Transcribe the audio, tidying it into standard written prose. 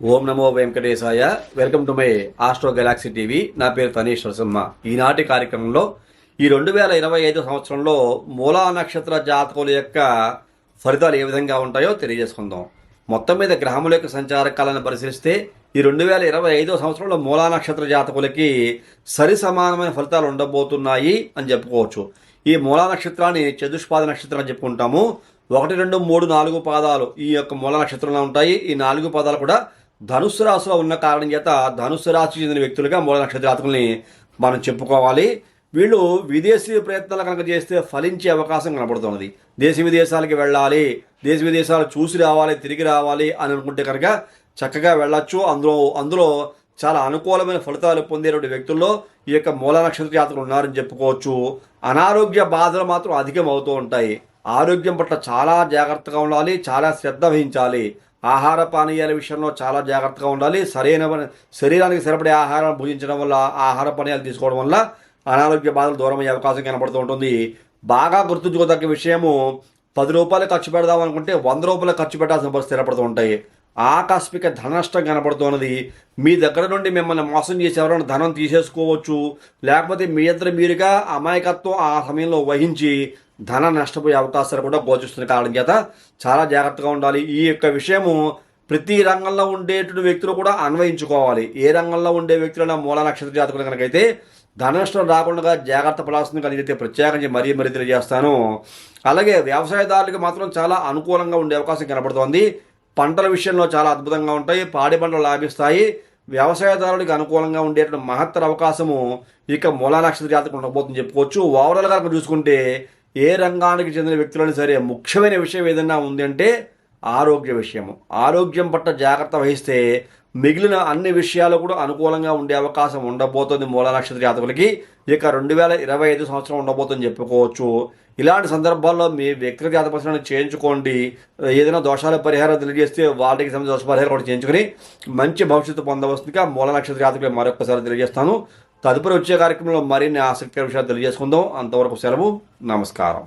ఓం నమో వెంకటేశాయ. Welcome to my astro galaxy TV. నా పేరు తనీష్ నరసింహ. ఈనాటి కార్యక్రమంలో ఈ 2025 సంవత్సరంలో మూలా నక్షత్ర జాతకుల యొక్క ఫలితాలు ఏ విధంగా ఉంటాయో తెలియజేసుకుందాం. మొత్తం మీద గ్రహముల యొక్క సంచార కాలాన్ని పరిశీలిస్తే ఈ 2025 సంవత్సరంలో మూలా నక్షత్ర జాతకులకి సరి సమానమైన ఫలితాలు ఉండబోతున్నాయి అని చెప్పుకోవచ్చు. ఈ మూలా నక్షత్రాన్ని చతుష్పాద నక్షత్రం అని చెప్పుకుంటాము. 1, 2, 3, 4 పాదాలు ఈ యొక్క మూల నక్షత్రంలో ఉంటాయి. ఈ 4 పాదాలు కూడా ధనుస్సు రాశిలో ఉన్న కారణం చేత ధనుస్సు రాశికి చెందిన వ్యక్తులుగా మూల నక్షత్ర జాతకుల్ని మనం చెప్పుకోవాలి. వీళ్ళు విదేశీ ప్రయత్నాలు కనుక చేస్తే ఫలించే అవకాశం కనబడుతున్నది. దేశ విదేశాలకి వెళ్ళాలి, దేశ విదేశాలు చూసి రావాలి, తిరిగి రావాలి అని అనుకుంటే కనుక చక్కగా వెళ్ళొచ్చు. అందులో చాలా అనుకూలమైన ఫలితాలు పొందేటువంటి వ్యక్తుల్లో ఈ యొక్క మూల నక్షత్ర జాతకులు ఉన్నారని చెప్పుకోవచ్చు. అనారోగ్య బాధలు మాత్రం అధికం అవుతూ ఉంటాయి. ఆరోగ్యం పట్ల చాలా జాగ్రత్తగా ఉండాలి, చాలా శ్రద్ధ వహించాలి. ఆహార పానీయాల విషయంలో చాలా జాగ్రత్తగా ఉండాలి. శరీరానికి సరిపడే ఆహారం భుజించడం వల్ల, ఆహార పానీయాలు తీసుకోవడం వల్ల అనారోగ్య బాధలు దూరం అయ్యే అవకాశం కనబడుతూ ఉంటుంది. బాగా గుర్తుంచుకోదగ్గ విషయము, 10 రూపాయలు ఖర్చు పెడదాం అనుకుంటే 100 రూపాయలు ఖర్చు పెట్టాల్సిన పరిస్థితి ఏర్పడుతూ ఉంటాయి. ఆకస్మిక ధన నష్టం కనబడుతున్నది. మీ దగ్గర నుండి మిమ్మల్ని మోసం చేసి ఎవరైనా ధనం తీసేసుకోవచ్చు, లేకపోతే మీ ఇద్దరు మీరుగా అమాయకత్వం ఆ సమయంలో వహించి ధన నష్టపోయే అవకాశాలు కూడా గోచరిస్తున్న కారణం చేత చాలా జాగ్రత్తగా ఉండాలి. ఈ యొక్క విషయము ప్రతి రంగంలో ఉండేటువంటి వ్యక్తులు కూడా అన్వయించుకోవాలి. ఏ రంగంలో ఉండే వ్యక్తులైనా మూల నక్షత్ర జాతకులు కనుకైతే ధన నష్టం రాకుండా జాగ్రత్త పడాల్సింది కలిగితే ప్రత్యేకించి మరీ తెలియజేస్తాను. అలాగే వ్యవసాయదారులకు మాత్రం చాలా అనుకూలంగా ఉండే అవకాశం కనబడుతోంది. పంటల విషయంలో చాలా అద్భుతంగా ఉంటాయి. పాడి పంటలు లాభిస్తాయి. వ్యవసాయదారుడికి అనుకూలంగా ఉండేటువంటి మహత్తర అవకాశము ఇక మూలా నక్షత్ర జాతకులు ఉండబోతుందని చెప్పుకోవచ్చు. ఓవరాల్గా కనుక చూసుకుంటే ఏ రంగానికి చెందిన వ్యక్తులైనా సరే ముఖ్యమైన విషయం ఏదైనా ఉంది అంటే ఆరోగ్య విషయము. ఆరోగ్యం పట్ల జాగ్రత్త వహిస్తే మిగిలిన అన్ని విషయాలు కూడా అనుకూలంగా ఉండే అవకాశం ఉండబోతుంది మూలా నక్షత్ర జాతకులకి. ఇక 2025 సంవత్సరం ఉండబోతుందని చెప్పుకోవచ్చు. ఇలాంటి సందర్భాల్లో మీ వ్యక్తిగత జాతక పరిశీలన చేయించుకోండి. ఏదైనా దోషాల పరిహారం తెలియజేస్తే వాటికి సంబంధించిన దోష పరిహారం కూడా చేయించుకొని మంచి భవిష్యత్తు పొందవలసిందిగా మూల నక్షత్ర జాతకులు మరొకసారి తెలియజేస్తాను. తదుపరి వచ్చే కార్యక్రమంలో మరిన్ని ఆసక్తికర విషయాలు తెలియజేసుకుందాం. అంతవరకు సెలవు. నమస్కారం.